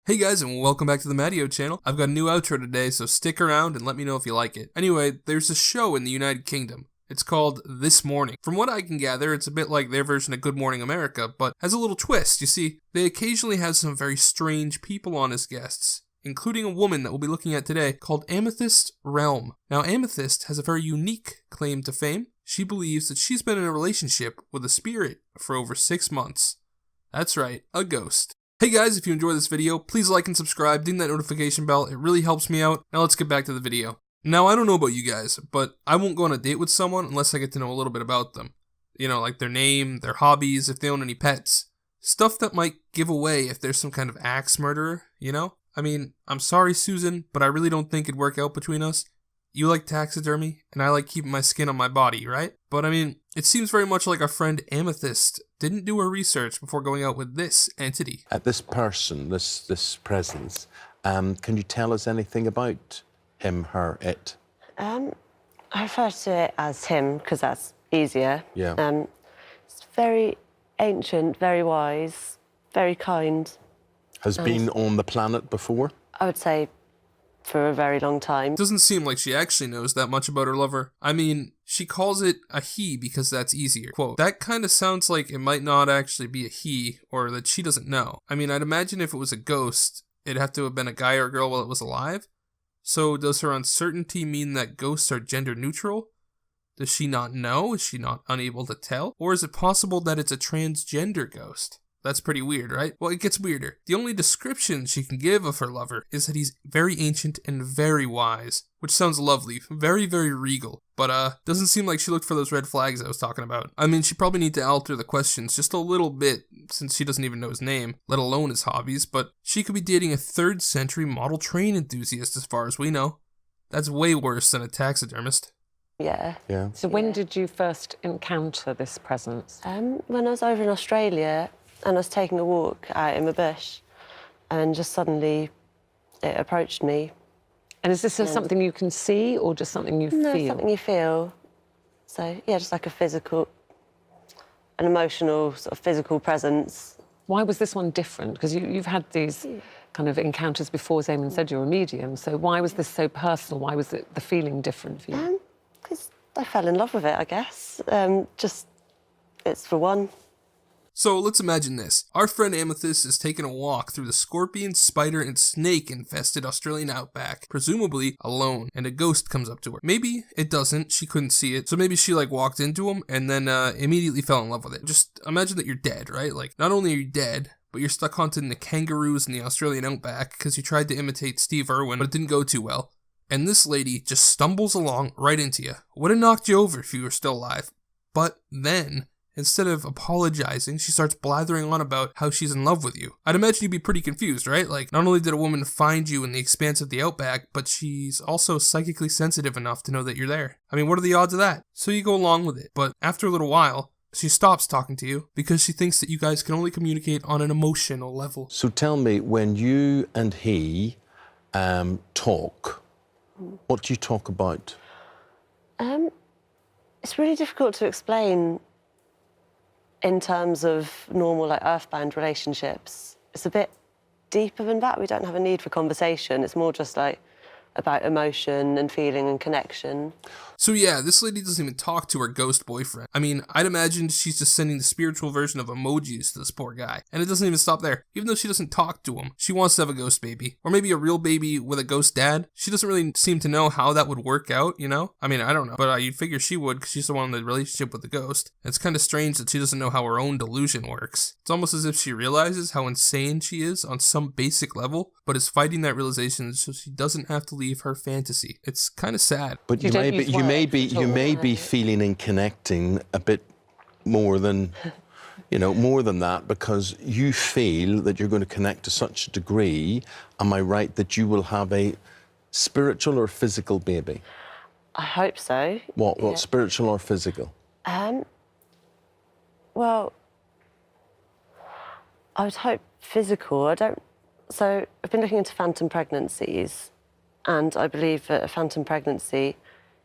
Hey guys, and welcome back to the Mattyo channel. I've got a new outro today, so stick around and let me know if you like it. Anyway, there's a show in the United Kingdom. It's called This Morning. From what I can gather, it's a bit like their version of Good Morning America, but has a little twist. You see, they occasionally have some very strange people on as guests, including a woman that we'll be looking at today called Amethyst Realm. Now, Amethyst has a very unique claim to fame. She believes that she's been in a relationship with a spirit for over 6 months. That's right, a ghost. Hey guys, if you enjoyed this video, please like and subscribe, ding that notification bell, it really helps me out. Now let's get back to the video. Now I don't know about you guys, but I won't go on a date with someone unless I get to know a little bit about them. You know, like their name, their hobbies, if they own any pets. Stuff that might give away if there's some kind of axe murderer, you know? I mean, I'm sorry Susan, but I really don't think it'd work out between us. You like taxidermy, and I like keeping my skin on my body, right? But I mean, it seems very much like our friend Amethyst didn't do her research before going out with this entity. This person, this presence, can you tell us anything about him, her, it? I refer to it as him because that's easier. Yeah. It's very ancient, very wise, very kind. Has been on the planet before? I would say for a very long time. Doesn't seem like she actually knows that much about her lover. I mean, she calls it a he because that's easier. Quote, that kind of sounds like it might not actually be a he, or that she doesn't know. I mean, I'd imagine if it was a ghost, it'd have to have been a guy or a girl while it was alive. So does her uncertainty mean that ghosts are gender neutral? Does she not know? Is she not unable to tell? Or is it possible that it's a transgender ghost? That's pretty weird, right? Well, it gets weirder. The only description she can give of her lover is that he's very ancient and very wise, which sounds lovely, very, very regal. But, doesn't seem like she looked for those red flags I was talking about. I mean, she probably need to alter the questions just a little bit, since she doesn't even know his name, let alone his hobbies, but she could be dating a 3rd century model train enthusiast as far as we know. That's way worse than a taxidermist. Yeah. Yeah. So when did you first encounter this presence? When I was over in Australia and I was taking a walk out in the bush and just suddenly it approached me. And is this something you can see or just something you No, feel? something you feel. So, yeah, just like an emotional, sort of physical presence. Why was this one different? Because you've had these kind of encounters before, as Eamon said, you're a medium. So why was this so personal? Why was the feeling different for you? Because I fell in love with it, I guess. It's for one. So let's imagine this. Our friend Amethyst is taking a walk through the scorpion, spider, and snake-infested Australian outback, presumably alone, and a ghost comes up to her. Maybe it doesn't, she couldn't see it, so maybe she walked into him and then immediately fell in love with it. Just imagine that you're dead, right? Like, not only are you dead, but you're stuck hunting the kangaroos in the Australian outback because you tried to imitate Steve Irwin, but it didn't go too well. And this lady just stumbles along right into you. Would have knocked you over if you were still alive. But then, instead of apologizing, she starts blathering on about how she's in love with you. I'd imagine you'd be pretty confused, right? Like, not only did a woman find you in the expanse of the outback, but she's also psychically sensitive enough to know that you're there. I mean, what are the odds of that? So you go along with it. But after a little while, she stops talking to you because she thinks that you guys can only communicate on an emotional level. So tell me, when you and he talk, what do you talk about? It's really difficult to explain in terms of normal, like, earthbound relationships. It's a bit deeper than that. We don't have a need for conversation. It's more just, like, about emotion and feeling and connection. So yeah, this lady doesn't even talk to her ghost boyfriend. I mean, I'd imagine she's just sending the spiritual version of emojis to this poor guy. And it doesn't even stop there. Even though she doesn't talk to him, she wants to have a ghost baby. Or maybe a real baby with a ghost dad. She doesn't really seem to know how that would work out, you know? I mean, I don't know. But you'd figure she would because she's the one in the relationship with the ghost. It's kind of strange that she doesn't know how her own delusion works. It's almost as if she realizes how insane she is on some basic level, but is fighting that realization so she doesn't have to leave her fantasy. It's kind of sad. But You you don't may be, use you may words be, at you all. may be feeling and connecting a bit more than, more than that, because you feel that you're going to connect to such a degree. Am I right that you will have a spiritual or physical baby? I hope so. What? Yeah. Spiritual or physical? Well, I would hope physical. So I've been looking into phantom pregnancies, and I believe that a phantom pregnancy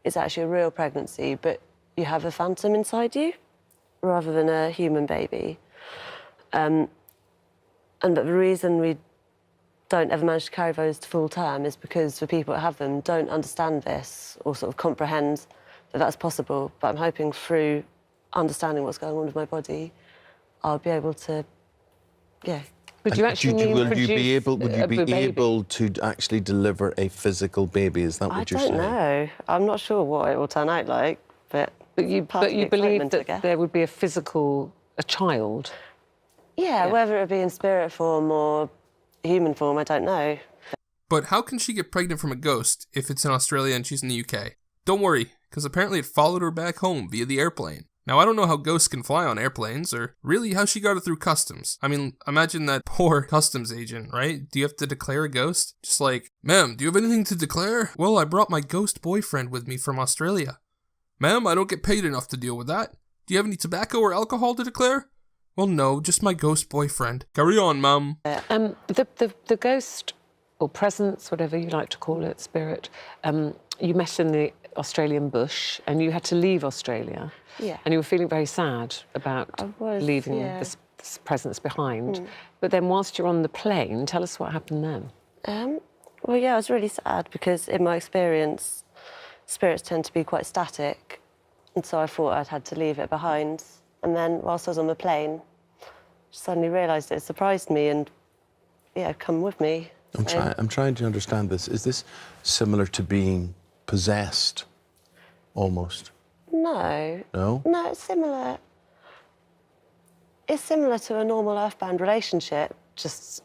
is actually a real pregnancy, but you have a phantom inside you rather than a human baby. And but the reason we don't ever manage to carry those to full term is because the people that have them don't understand this or sort of comprehend that that's possible. But I'm hoping through understanding what's going on with my body, I'll be able to, yeah. Would you actually mean would you be produce able to actually deliver a physical baby? Is that what you're saying? I don't know. I'm not sure what it will turn out like, but you believe that there would be a child? Yeah, whether it be in spirit form or human form, I don't know. But how can she get pregnant from a ghost if it's in Australia and she's in the UK? Don't worry, because apparently it followed her back home via the airplane. Now, I don't know how ghosts can fly on airplanes, or really how she got it through customs. I mean, imagine that poor customs agent, right? Do you have to declare a ghost? Just like, ma'am, do you have anything to declare? Well, I brought my ghost boyfriend with me from Australia. Ma'am, I don't get paid enough to deal with that. Do you have any tobacco or alcohol to declare? Well, no, just my ghost boyfriend. Carry on, ma'am. The ghost, or presence, whatever you like to call it, spirit, you met in the Australian bush and you had to leave Australia. Yeah. And you were feeling very sad about leaving this presence behind. But then whilst you're on the plane, tell us what happened then. Well, yeah, I was really sad because in my experience, spirits tend to be quite static. And so I thought I'd had to leave it behind. And then whilst I was on the plane, I suddenly realised it surprised me and, yeah, come with me. I'm trying to understand this. Is this similar to being possessed, almost? No. No? No, it's similar. It's similar to a normal earthbound relationship, just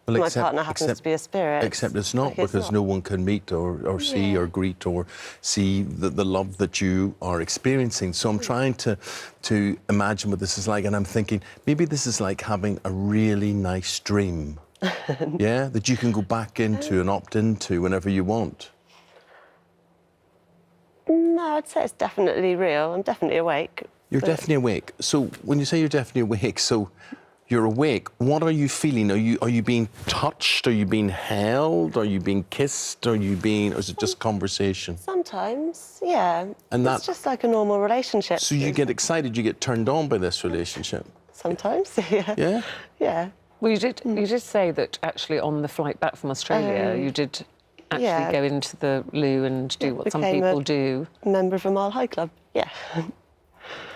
my partner happens to be a spirit. Except it's not, Like, it's because not. no one can meet or see or greet or see the love that you are experiencing. So I'm trying to imagine what this is like, and I'm thinking, maybe this is like having a really nice dream, yeah, that you can go back into and opt into whenever you want. No, I'd say it's definitely real. I'm definitely awake. You're definitely awake. So when you say you're definitely awake, so you're awake, what are you feeling? Are you being touched? Are you being held? Are you being kissed? Or is it just conversation? Sometimes, yeah. And it's just like a normal relationship. So you get excited, you get turned on by this relationship? Sometimes, yeah. Yeah? Yeah. Well, you did say that actually on the flight back from Australia, you did actually go into the loo and do what some people do. Member of a Mile High Club, yeah.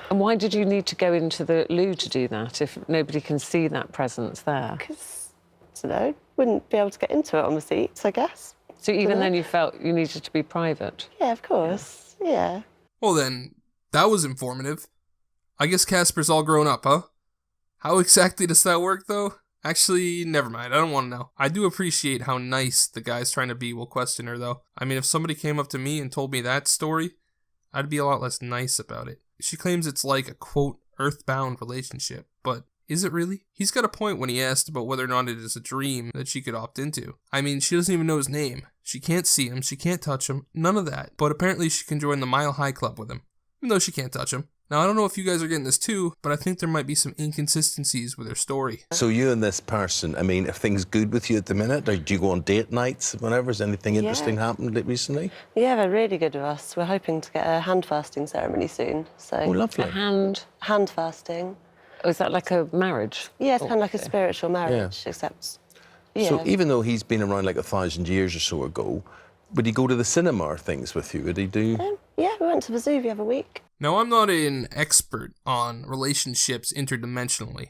And why did you need to go into the loo to do that if nobody can see that presence there? Because, I don't know, wouldn't be able to get into it on the seats, I guess. So even then you felt you needed to be private? Yeah, of course, yeah. Well then, that was informative. I guess Casper's all grown up, huh? How exactly does that work, though? Actually, never mind. I don't want to know. I do appreciate how nice the guy's trying to be will question her, though. I mean, if somebody came up to me and told me that story, I'd be a lot less nice about it. She claims it's like a, quote, earthbound relationship, but is it really? He's got a point when he asked about whether or not it is a dream that she could opt into. I mean, she doesn't even know his name. She can't see him, she can't touch him, none of that. But apparently she can join the Mile High Club with him, even though she can't touch him. Now, I don't know if you guys are getting this too, but I think there might be some inconsistencies with her story. So you and this person, I mean, are things good with you at the minute? Or do you go on date nights whenever? Has anything interesting happened recently? Yeah, they're really good with us. We're hoping to get a hand fasting ceremony soon. So. Oh, lovely. Hand fasting. Oh, is that like a marriage? Yeah, it's kind of like a spiritual marriage, except... Yeah. So even though he's been around like 1,000 years or so ago, would he go to the cinema or things with you? Would he do... Yeah, we went to the zoo the other week. Now, I'm not an expert on relationships interdimensionally,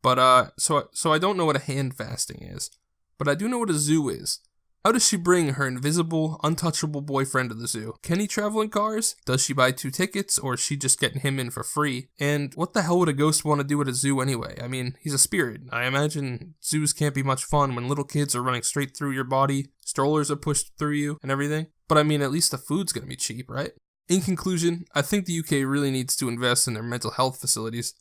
but so I don't know what a hand fasting is, but I do know what a zoo is. How does she bring her invisible, untouchable boyfriend to the zoo? Can he travel in cars? Does she buy 2 tickets, or is she just getting him in for free? And what the hell would a ghost want to do at a zoo anyway? I mean, he's a spirit. I imagine zoos can't be much fun when little kids are running straight through your body, strollers are pushed through you, and everything. But I mean, at least the food's gonna be cheap, right? In conclusion, I think the UK really needs to invest in their mental health facilities.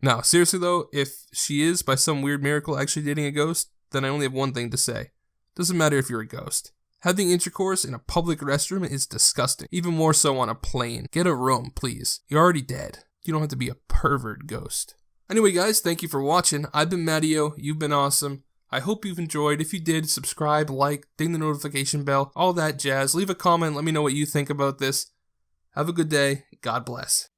Now, seriously though, if she is, by some weird miracle, actually dating a ghost, then I only have one thing to say. Doesn't matter if you're a ghost. Having intercourse in a public restroom is disgusting. Even more so on a plane. Get a room, please. You're already dead. You don't have to be a pervert ghost. Anyway guys, thank you for watching. I've been Mattyo. You've been awesome. I hope you've enjoyed. If you did, subscribe, like, ding the notification bell, all that jazz. Leave a comment, let me know what you think about this. Have a good day. God bless.